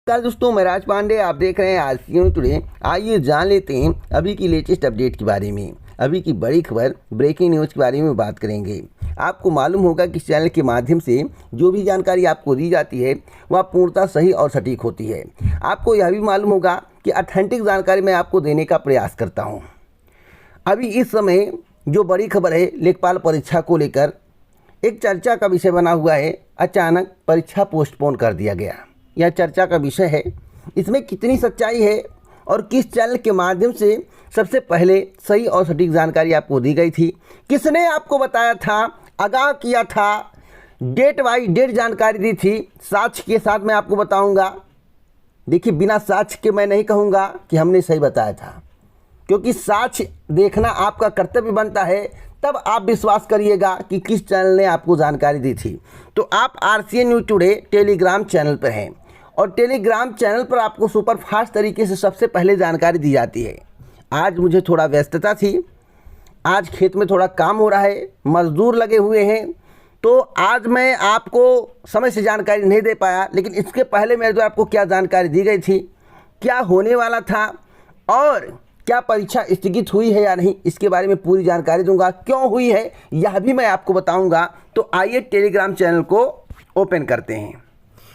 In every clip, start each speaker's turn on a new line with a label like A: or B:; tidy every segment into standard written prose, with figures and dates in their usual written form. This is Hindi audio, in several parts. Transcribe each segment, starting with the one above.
A: नमस्कार दोस्तों, मैं राज पांडे। आप देख रहे हैं आरसीएन टुडे। आइए जान लेते हैं अभी की लेटेस्ट अपडेट के बारे में। अभी की बड़ी खबर, ब्रेकिंग न्यूज़ के बारे में बात करेंगे। आपको मालूम होगा कि इस चैनल के माध्यम से जो भी जानकारी आपको दी जाती है वह पूर्णतः सही और सटीक होती है। आपको यह भी मालूम होगा कि ऑथेंटिक जानकारी मैं आपको देने का प्रयास करता हूँ। अभी इस समय जो बड़ी खबर है, लेखपाल परीक्षा को लेकर एक चर्चा का विषय बना हुआ है। अचानक परीक्षा पोस्टपोन कर दिया गया, यह चर्चा का विषय है। इसमें कितनी सच्चाई है और किस चैनल के माध्यम से सबसे पहले सही और सटीक जानकारी आपको दी गई थी, किसने आपको बताया था, आगाह किया था, डेट बाई डेट जानकारी दी थी, साक्ष्य के साथ मैं आपको बताऊंगा। देखिए, बिना साक्ष्य के मैं नहीं कहूँगा कि हमने सही बताया था, क्योंकि साक्ष्य देखना आपका कर्तव्य बनता है, तब आप विश्वास करिएगा कि किस चैनल ने आपको जानकारी दी थी। तो आप RCN news today Telegram channel पर हैं और टेलीग्राम चैनल पर आपको सुपर फास्ट तरीके से सबसे पहले जानकारी दी जाती है। आज मुझे थोड़ा व्यस्तता थी, आज खेत में थोड़ा काम हो रहा है, मजदूर लगे हुए हैं, तो आज मैं आपको समय से जानकारी नहीं दे पाया। लेकिन इसके पहले मेरे द्वारा आपको क्या जानकारी दी गई थी, क्या होने वाला था और क्या परीक्षा स्थगित हुई है या नहीं, इसके बारे में पूरी जानकारी दूंगा। क्यों हुई है यह भी मैं आपको बताऊंगा। तो आइए टेलीग्राम चैनल को ओपन करते हैं।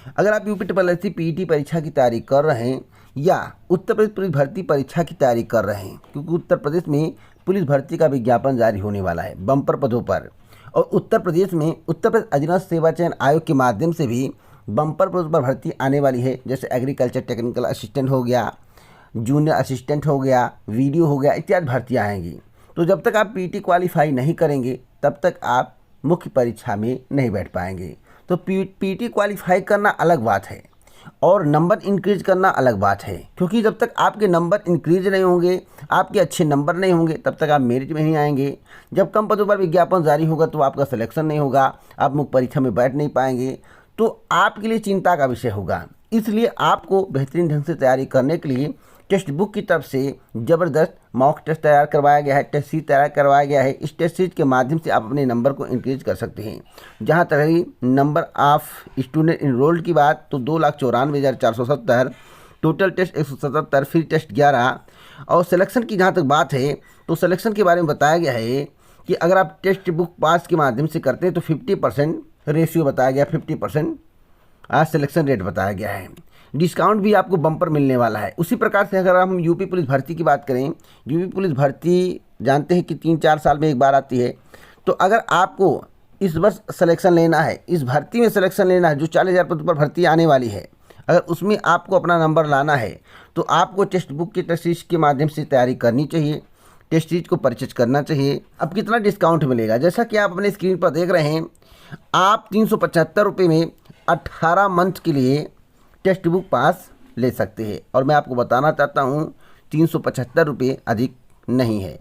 A: अगर आप यूपी पीईटी परीक्षा की तैयारी कर रहे हैं या उत्तर प्रदेश पुलिस भर्ती परीक्षा की तैयारी कर रहे हैं, क्योंकि उत्तर प्रदेश में पुलिस भर्ती का विज्ञापन जारी होने वाला है बम्पर पदों पर, और उत्तर प्रदेश में उत्तर प्रदेश अधीनस्थ सेवा चयन आयोग के माध्यम से भी बम्पर पदों पर भर्ती आने वाली है। जैसे एग्रीकल्चर टेक्निकल असिस्टेंट हो गया, जूनियर असिस्टेंट हो गया, वीडियो हो गया, इत्यादि भर्तियाँ आएंगी। तो जब तक आप पीटी क्वालिफाई नहीं करेंगे तब तक आप मुख्य परीक्षा में नहीं बैठ पाएंगे। तो पीटी क्वालिफाई करना अलग बात है और नंबर इंक्रीज करना अलग बात है, क्योंकि जब तक आपके नंबर इंक्रीज नहीं होंगे, आपके अच्छे नंबर नहीं होंगे, तब तक आप मेरिट में नहीं आएंगे। जब कम पदों पर विज्ञापन जारी होगा तो आपका सिलेक्शन नहीं होगा, आप मुख्य परीक्षा में बैठ नहीं पाएंगे, तो आपके लिए चिंता का विषय होगा। इसलिए आपको बेहतरीन ढंग से तैयारी करने के लिए टेक्स्ट बुक की तरफ से ज़बरदस्त मॉक टेस्ट तैयार करवाया गया है, टेस्ट सीरीज तैयार करवाया गया है। इस टेस्ट सीरीज के माध्यम से आप अपने नंबर को इंक्रीज कर सकते हैं। जहां तक रही नंबर ऑफ स्टूडेंट इनरोल्ड की बात, तो 2,94,470, टोटल टेस्ट 177, फ्री टेस्ट 11। और सिलेक्शन की जहाँ तक बात है तो सिलेक्शन के बारे में बताया गया है कि अगर आप टेक्स्ट बुक पास के माध्यम से करते हैं तो 50% रेशियो बताया गया, 50% आज सिलेक्शन रेट बताया गया है। डिस्काउंट भी आपको बम्पर मिलने वाला है। उसी प्रकार से अगर हम यूपी पुलिस भर्ती की बात करें, यूपी पुलिस भर्ती जानते हैं कि 3-4 साल में एक बार आती है। तो अगर आपको इस वर्ष सिलेक्शन लेना है, इस भर्ती में सिलेक्शन लेना है, जो 40,000 पद पर भर्ती आने वाली है, अगर उसमें आपको अपना नंबर लाना है तो आपको टेक्स्ट बुक की टेस्ट सीरीज के माध्यम से तैयारी करनी चाहिए, टेस्ट सीरीज को परचेज करना चाहिए। अब कितना डिस्काउंट मिलेगा, जैसा कि आप अपने स्क्रीन पर देख रहे हैं, आप 375 रुपये में 18 मंथ के लिए टेक्स्ट बुक पास ले सकते हैं। और मैं आपको बताना चाहता हूँ 375 रुपये अधिक नहीं है,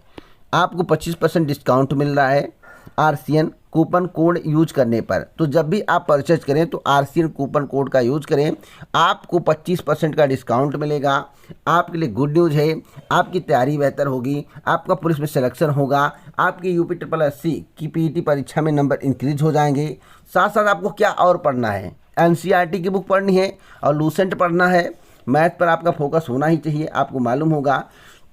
A: आपको 25% डिस्काउंट मिल रहा है आरसीएन कूपन कोड यूज करने पर। तो जब भी आप परचेज करें तो आरसीएन कूपन कोड का यूज करें, आपको 25% का डिस्काउंट मिलेगा। आपके लिए गुड न्यूज़ है, आपकी तैयारी बेहतर होगी, आपका पुलिस में सिलेक्शन होगा, आपके यूपी की पीईटी परीक्षा में नंबर इंक्रीज हो जाएंगे। साथ साथ आपको क्या और पढ़ना है, एनसीईआरटी की बुक पढ़नी है और लूसेंट पढ़ना है। मैथ पर आपका फोकस होना ही चाहिए, आपको मालूम होगा।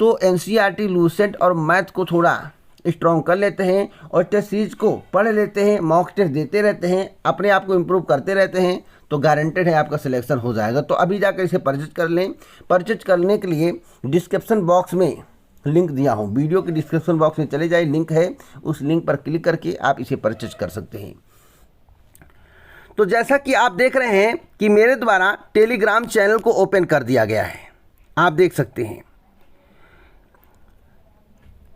A: तो एनसीईआरटी, लूसेंट और मैथ को थोड़ा स्ट्रॉन्ग कर लेते हैं और टेस्ट सीरीज को पढ़ लेते हैं, मॉक टेस्ट देते रहते हैं, अपने आप को इम्प्रूव करते रहते हैं, तो गारंटेड है आपका सिलेक्शन हो जाएगा। तो अभी जाकर इसे परचेज कर लें। परचेज करने के लिए डिस्क्रिप्शन बॉक्स में लिंक दिया हूँ, वीडियो के डिस्क्रिप्शन बॉक्स में चले जाए, लिंक है, उस लिंक पर क्लिक करके आप इसे परचेज कर सकते हैं। तो जैसा कि आप देख रहे हैं कि मेरे द्वारा टेलीग्राम चैनल को ओपन कर दिया गया है, आप देख सकते हैं।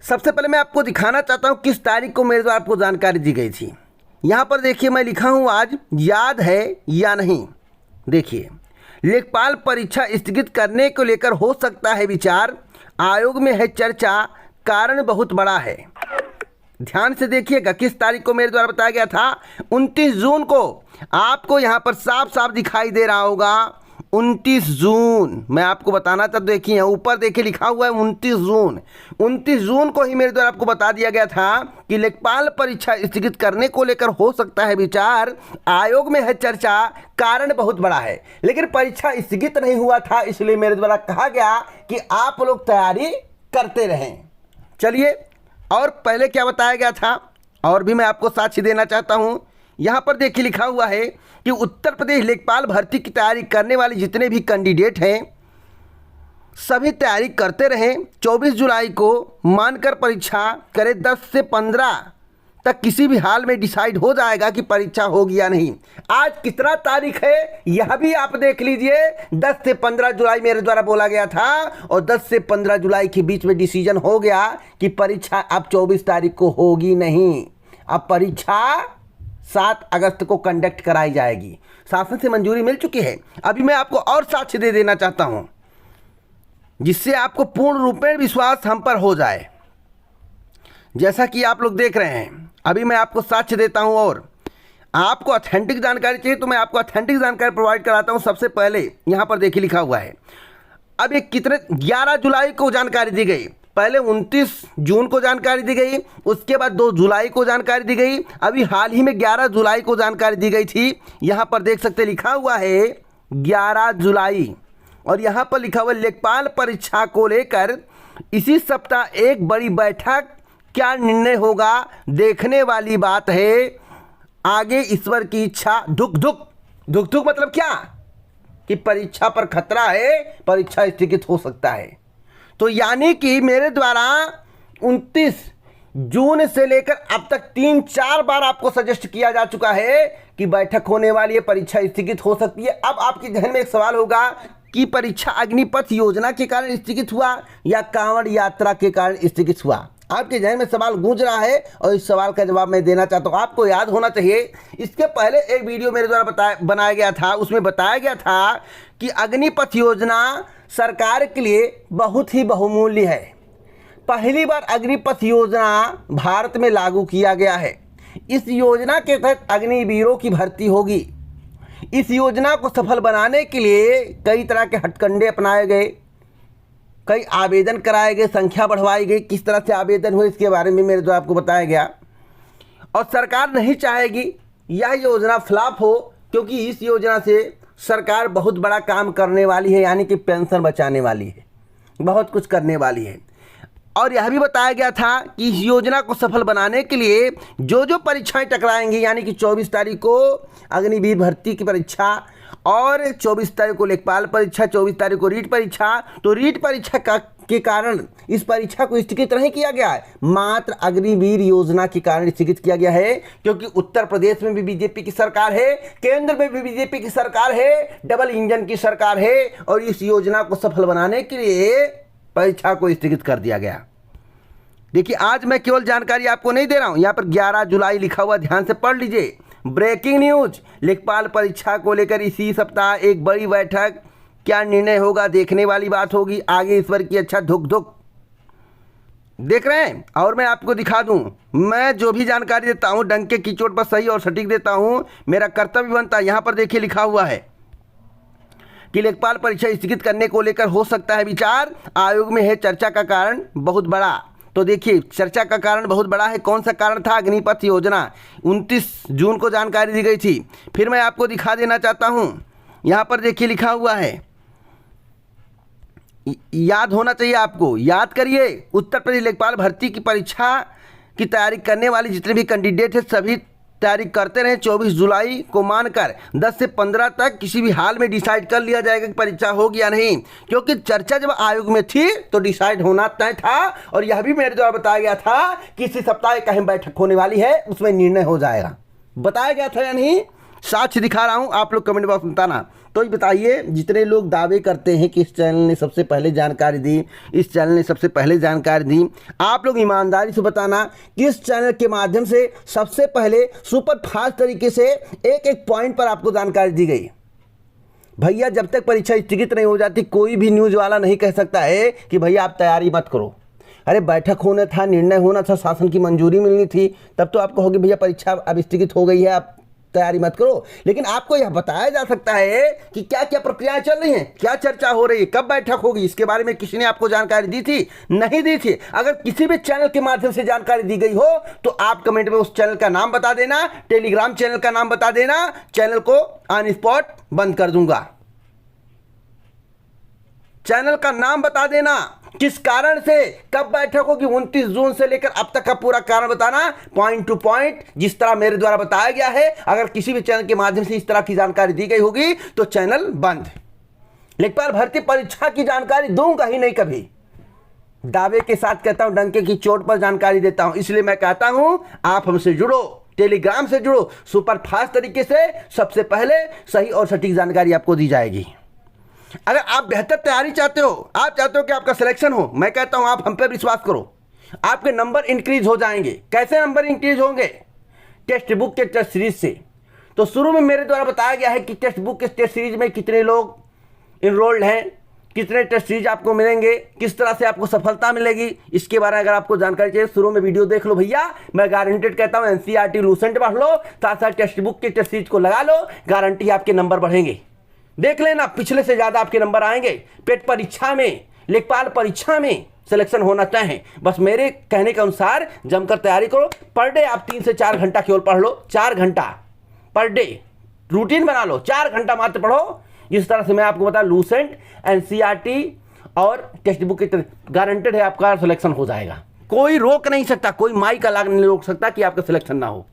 A: सबसे पहले मैं आपको दिखाना चाहता हूं किस तारीख को मेरे द्वारा आपको जानकारी दी गई थी। यहां पर देखिए, मैं लिखा हूं आज, याद है या नहीं। देखिए, लेखपाल परीक्षा स्थगित करने को लेकर हो सकता है विचार, आयोग में है चर्चा, कारण बहुत बड़ा है। ध्यान से देखिएगा, किस तारीख को मेरे द्वारा बताया गया था, 29 जून को। आपको यहां पर साफ साफ दिखाई दे रहा होगा 29 जून। मैं आपको बताना था, देखिए ऊपर देखिए लिखा हुआ है 29 जून। 29 जून को ही मेरे द्वारा आपको बता दिया गया था कि लेखपाल परीक्षा स्थगित करने को लेकर हो सकता है विचार, आयोग में है चर्चा, कारण बहुत बड़ा है। लेकिन परीक्षा स्थगित नहीं हुआ था, इसलिए मेरे द्वारा कहा गया कि आप लोग तैयारी करते रहें। चलिए, और पहले क्या बताया गया था, और भी मैं आपको साक्ष्य देना चाहता हूं। यहां पर देखिए लिखा हुआ है कि उत्तर प्रदेश लेखपाल भर्ती की तैयारी करने वाले जितने भी कैंडिडेट हैं सभी तैयारी करते रहें। 24 जुलाई को मानकर परीक्षा करें। 10 से 15 तक किसी भी हाल में डिसाइड हो जाएगा कि परीक्षा होगी या नहीं। आज कितना तारीख है यह भी आप देख लीजिए। 10 से 15 जुलाई मेरे द्वारा बोला गया था और 10 से 15 जुलाई के बीच में डिसीजन हो गया कि परीक्षा अब 24 तारीख को होगी नहीं। अब परीक्षा 7 अगस्त को कंडक्ट कराई जाएगी। शासन से मंजूरी मिल चुकी है। अभी मैं आपको और साक्ष्य दे देना चाहता हूं जिससे आपको पूर्ण रूप में विश्वास हम पर हो जाए। जैसा कि आप लोग देख रहे हैं, अभी मैं आपको साक्ष्य देता हूं और आपको ऑथेंटिक जानकारी चाहिए तो मैं आपको ऑथेंटिक जानकारी प्रोवाइड कराता हूं। सबसे पहले यहां पर देखिए लिखा हुआ है, अब ये कितने 11 जुलाई को जानकारी दी गई। पहले 29 जून को जानकारी दी गई, उसके बाद 2 जुलाई को जानकारी दी गई, अभी हाल ही में 11 जुलाई को जानकारी दी गई थी। यहाँ पर देख सकते लिखा हुआ है 11 जुलाई और यहाँ पर लिखा हुआ लेखपाल परीक्षा को लेकर इसी सप्ताह एक बड़ी बैठक, क्या निर्णय होगा देखने वाली बात है, आगे ईश्वर की इच्छा। धुक धुक धुक धुक मतलब क्या कि परीक्षा पर खतरा है, परीक्षा स्थगित हो सकता है। तो यानी कि मेरे द्वारा 29 जून से लेकर अब तक 3-4 बार आपको सजेस्ट किया जा चुका है कि बैठक होने वाली है, परीक्षा स्थगित हो सकती है। अब आपके जहन में एक सवाल होगा कि परीक्षा अग्निपथ योजना के कारण स्थगित हुआ या कांवड़ यात्रा के कारण स्थगित हुआ। आपके जहन में सवाल गूंज रहा है और इस सवाल का जवाब मैं देना चाहता हूं। आपको याद होना चाहिए, इसके पहले एक वीडियो मेरे द्वारा बनाया गया था, उसमें बताया गया था कि अग्निपथ योजना सरकार के लिए बहुत ही बहुमूल्य है। पहली बार अग्निपथ योजना भारत में लागू किया गया है। इस योजना के तहत अग्निवीरों की भर्ती होगी। इस योजना को सफल बनाने के लिए कई तरह के हथकंडे अपनाए गए, कई आवेदन कराए गए, संख्या बढ़वाई गई। किस तरह से आवेदन हुए इसके बारे में मेरे द्वारा आपको बताया गया। और सरकार नहीं चाहेगी यह योजना फ्लॉप हो, क्योंकि इस योजना से सरकार बहुत बड़ा काम करने वाली है, यानी कि पेंशन बचाने वाली है, बहुत कुछ करने वाली है। और यह भी बताया गया था कि इस योजना को सफल बनाने के लिए जो जो परीक्षाएं टकराएंगी, यानी कि 24 तारीख को अग्निवीर भर्ती की परीक्षा और 24 तारीख को लेखपाल परीक्षा, 24 तारीख को रीट परीक्षा, तो रीट परीक्षा के कारण इस परीक्षा को स्थगित नहीं किया गया है, मात्र अग्निवीर योजना के कारण स्थगित किया गया है। क्योंकि उत्तर प्रदेश में भी बीजेपी की सरकार है, केंद्र में भी बीजेपी की सरकार है, डबल इंजन की सरकार है और इस योजना को सफल बनाने के लिए परीक्षा को स्थगित कर दिया गया। देखिए, आज मैं केवल जानकारी आपको नहीं दे रहा हूं, यहां पर 11 जुलाई लिखा हुआ, ध्यान से पढ़ लीजिए। ब्रेकिंग न्यूज, लेखपाल परीक्षा को लेकर इसी सप्ताह एक बड़ी बैठक, क्या निर्णय होगा देखने वाली बात होगी, आगे ईश्वर की अच्छा। धुक धुक देख रहे हैं। और मैं आपको दिखा दूं, मैं जो भी जानकारी देता हूं डंके की चोट पर सही और सटीक देता हूं, मेरा कर्तव्य बनता है। यहां पर देखिए लिखा हुआ है कि लेखपाल परीक्षा स्थगित करने को लेकर हो सकता है विचार, आयोग में है चर्चा का कारण बहुत बड़ा। तो देखिए, चर्चा का कारण बहुत बड़ा है। कौन सा कारण था? अग्निपथ योजना। 29 जून को जानकारी दी गई थी। फिर मैं आपको दिखा देना चाहता हूं, यहां पर देखिए लिखा हुआ है, याद होना चाहिए आपको, याद करिए। उत्तर प्रदेश लेखपाल भर्ती की परीक्षा की तैयारी करने वाले जितने भी कैंडिडेट हैं सभी तैयारी करते रहे। 24 जुलाई को मानकर 10 से 15 तक किसी भी हाल में डिसाइड कर लिया जाएगा कि परीक्षा होगी या नहीं, क्योंकि चर्चा जब आयोग में थी तो डिसाइड होना तय था। और यह भी मेरे द्वारा बताया गया था कि इसी सप्ताह एक अहम बैठक होने वाली है, उसमें निर्णय हो जाएगा। बताया गया था या नहीं? साक्ष्य दिखा रहा हूं, आप लोग कमेंट बॉक्स में बताना। तो ये बताइए, जितने लोग दावे करते हैं कि इस चैनल ने सबसे पहले जानकारी दी, इस चैनल ने सबसे पहले जानकारी दी, आप लोग ईमानदारी से बताना कि इस चैनल के माध्यम से सबसे पहले सुपर फास्ट तरीके से एक एक पॉइंट पर आपको जानकारी दी गई। भैया, जब तक परीक्षा स्थगित नहीं हो जाती कोई भी न्यूज़ वाला नहीं कह सकता है कि भैया आप तैयारी मत करो। अरे बैठक होना था, निर्णय होना था, शासन की मंजूरी मिलनी थी, तब तो आप कहोगे भैया परीक्षा अब स्थगित हो गई है, आप तैयारी मत करो, लेकिन आपको यह बताया जा सकता है कि क्या क्या प्रक्रियाएं चल रही हैं, क्या चर्चा हो रही है, कब बैठक होगी, इसके बारे में किसी ने आपको जानकारी दी थी, नहीं दी थी। अगर किसी भी चैनल के माध्यम से जानकारी दी गई हो तो आप कमेंट में उस चैनल का नाम बता देना, टेलीग्राम चैनल का नाम बता देना, चैनल को ऑन स्पॉट बंद कर दूंगा। चैनल का नाम बता देना, किस कारण से, कब बैठक होगी, 29 जून से लेकर अब तक का पूरा कारण बताना, पॉइंट टू पॉइंट, जिस तरह मेरे द्वारा बताया गया है। अगर किसी भी चैनल के माध्यम से इस तरह की जानकारी दी गई होगी तो चैनल बंद। लेखपाल भर्ती परीक्षा की जानकारी दूंगा ही नहीं कभी, दावे के साथ कहता हूं, डंके की चोट पर जानकारी देता हूं। इसलिए मैं कहता हूं आप हमसे जुड़ो, टेलीग्राम से जुड़ो, सुपर फास्ट तरीके से सबसे पहले सही और सटीक जानकारी आपको दी जाएगी। अगर आप बेहतर तैयारी चाहते हो, आप चाहते हो कि आपका सिलेक्शन हो, मैं कहता हूं आप हम पे विश्वास करो, आपके नंबर इंक्रीज हो जाएंगे। कैसे नंबर इंक्रीज होंगे? टेक्स्ट बुक के टेस्ट सीरीज से। तो शुरू में मेरे द्वारा बताया गया है कि टेक्स्ट बुक के टेस्ट सीरीज में कितने लोग इनरोल्ड हैं, कितने टेस्ट सीरीज आपको मिलेंगे, किस तरह से आपको सफलता मिलेगी, इसके बारे में अगर आपको जानकारी चाहिए शुरू में वीडियो देख लो भैया। मैं गारंटेड कहता हूं एनसीईआरटी लूसेंट पढ़ लो, साथ साथ टेक्स्ट बुक के टेस्ट सीरीज को लगा लो, गारंटी आपके नंबर बढ़ेंगे। देख लेना, पिछले से ज्यादा आपके नंबर आएंगे। पेट परीक्षा में, लेखपाल परीक्षा में सिलेक्शन होना चाहे, बस मेरे कहने के अनुसार जमकर तैयारी करो। पर डे आप 3 से 4 घंटा केवल पढ़ लो, 4 घंटा पर डे रूटीन बना लो, 4 घंटा मात्र पढ़ो। जिस तरह से मैं आपको बता, लूसेंट, एनसीईआरटी और टेक्स्ट बुक की गारंटेड है आपका सिलेक्शन हो जाएगा। कोई रोक नहीं सकता, कोई माई का लाग नहीं रोक सकता कि आपका सिलेक्शन ना हो।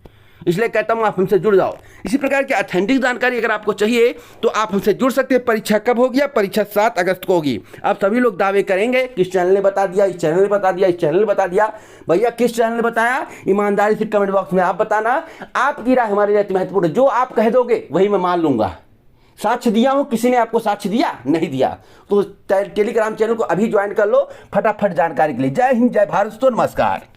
A: इसलिए कहता हूं आप हमसे जुड़ जाओ। इसी प्रकार की ऑथेंटिक जानकारी अगर आपको चाहिए तो आप हमसे जुड़ सकते हैं। परीक्षा कब होगी? परीक्षा 7 अगस्त को होगी। अब सभी लोग दावे करेंगे किस चैनल ने बता दिया, इस चैनल ने बता दिया, इस चैनल ने बता दिया। भैया किस चैनल ने बताया, ईमानदारी से कमेंट बॉक्स में आप बताना। आपकी राय हमारे लिए महत्वपूर्ण है, जो आप कह दोगे वही मैं मान लूंगा। साक्ष्य दिया हूं, किसी ने आपको साक्ष्य दिया? नहीं दिया। तो टेलीग्राम चैनल को अभी ज्वाइन कर लो फटाफट जानकारी के लिए। जय हिंद, जय भारत, नमस्कार।